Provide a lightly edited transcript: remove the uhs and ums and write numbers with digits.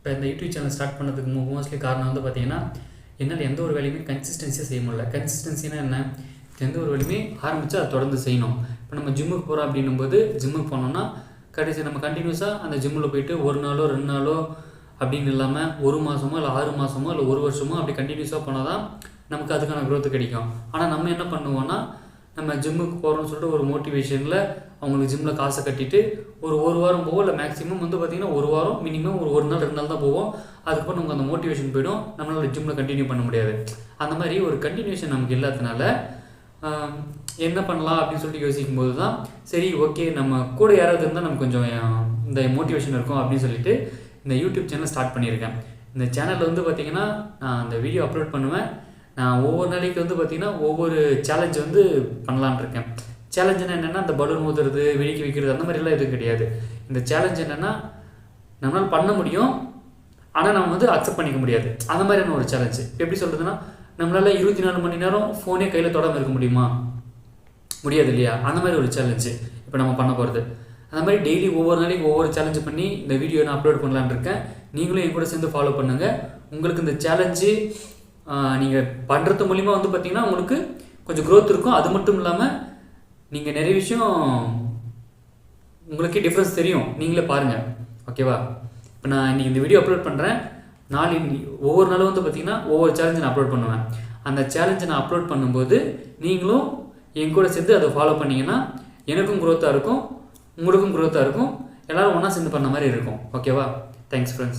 இப்போ இந்த YouTube channel start பண்ணதுக்கு மோஸ்ட்லி காரணம் வந்து பார்த்திங்கன்னா என்னால் எந்த ஒரு வேலையுமே கன்சிஸ்டன்சியாக செய்ய முடியல. கன்சிஸ்டன்சினா என்ன? எந்த ஒரு வேலையுமே ஆரம்பித்து அதை தொடர்ந்து செய்யணும். இப்போ நம்ம ஜிம்முக்கு போகிறோம் அப்படின்னும்போது ஜிம்முக்கு போனோம்னா கடைசி நம்ம கண்டினியூஸாக அந்த ஜிம்மில் போயிட்டு ஒரு நாளோ 2 நாளோ அப்படின்னு இல்லாமல் 1 மாதமோ இல்லை 6 மாதமோ இல்லை 1 வருஷமோ அப்படி கண்டினியூஸாக போனால் தான் நமக்கு அதுக்கான க்ரோத்து கிடைக்கும். ஆனால் நம்ம என்ன பண்ணுவோன்னா நம்ம ஜிம்முக்கு போகிறோம்னு சொல்லிட்டு ஒரு மோட்டிவேஷனில் அவங்களுக்கு ஜிம்மில் காசை கட்டிட்டு ஒரு வாரம் போவோம், இல்லை மேக்ஸிமம் வந்து பார்த்திங்கன்னா 1 வாரம் மினிமம் ஒரு நாள் 2 நாள் தான் போவோம். அதுக்கப்புறம் நமக்கு அந்த மோட்டிவேஷன் போய்டும், நம்மளால் ஜிம்மில் கண்டினியூ பண்ண முடியாது. அந்த மாதிரி ஒரு கண்டினியூஷன் நமக்கு இல்லாததுனால என்ன பண்ணலாம் அப்படின்னு சொல்லிட்டு யோசிக்கும்போது தான் சரி ஓகே நம்ம கூட யாராவது இருந்தால் நமக்கு கொஞ்சம் இந்த மோட்டிவேஷன் இருக்கும் அப்படின்னு சொல்லிட்டு இந்த யூடியூப் சேனல் ஸ்டார்ட் பண்ணியிருக்கேன். இந்த சேனலில் வந்து பார்த்திங்கன்னா நான் அந்த வீடியோ அப்லோட் பண்ணுவேன். நான் ஒவ்வொரு நாளைக்கு வந்து பார்த்திங்கன்னா ஒவ்வொரு சேலஞ்ச் வந்து பண்ணலான் இருக்கேன். சேலஞ்சுன்னா என்னென்னா அந்த பலூன் ஊதுறது, வெடிக்க வைக்கிறது அந்த மாதிரிலாம் எதுவும் கிடையாது. இந்த சேலஞ்ச் என்னென்னா நம்மளால் பண்ண முடியும், ஆனால் நம்ம வந்து அக்செப்ட் பண்ணிக்க முடியாது. அந்த மாதிரியான ஒரு சேலஞ்சு. எப்படி சொல்கிறதுனா நம்மளால் 24 மணி நேரம் ஃபோனே கையில் தொடாமல் இருக்க முடியுமா? முடியாது இல்லையா? அந்த மாதிரி ஒரு சேலஞ்சு இப்போ நம்ம பண்ண போகிறது. அந்த மாதிரி டெய்லி ஒவ்வொரு நாளைக்கு ஒவ்வொரு சேலஞ்சு பண்ணி இந்த வீடியோ நான் அப்லோட் பண்ணலான்னு இருக்கேன். நீங்களும் என் கூட சேர்ந்து ஃபாலோ பண்ணுங்கள். உங்களுக்கு இந்த சேலஞ்சு நீங்கள் பண்ணுறது மூலிமா வந்து பார்த்திங்கன்னா உங்களுக்கு கொஞ்சம் க்ரோத் இருக்கும். அது மட்டும் இல்லாமல் நீங்கள் நிறைய விஷயம் உங்களுக்கே டிஃப்ரென்ஸ் தெரியும், நீங்களே பாருங்கள். ஓகேவா? இப்போ நான் இன்றைக்கி இந்த வீடியோ அப்லோட் பண்ணுறேன். ஒவ்வொரு நாளும் வந்து பார்த்திங்கன்னா ஒவ்வொரு சேலஞ்சை நான் அப்லோட் பண்ணுவேன். அந்த சேலஞ்சை நான் அப்லோட் பண்ணும்போது நீங்களும் என் கூட சேர்ந்து அதை ஃபாலோ பண்ணிங்கன்னா எனக்கும் க்ரோத்தாக இருக்கும், உங்களுக்கும் க்ரோத்தாக இருக்கும், எல்லோரும் ஒன்றா சேர்ந்து பண்ண மாதிரி இருக்கும். ஓகேவா? Thanks friends.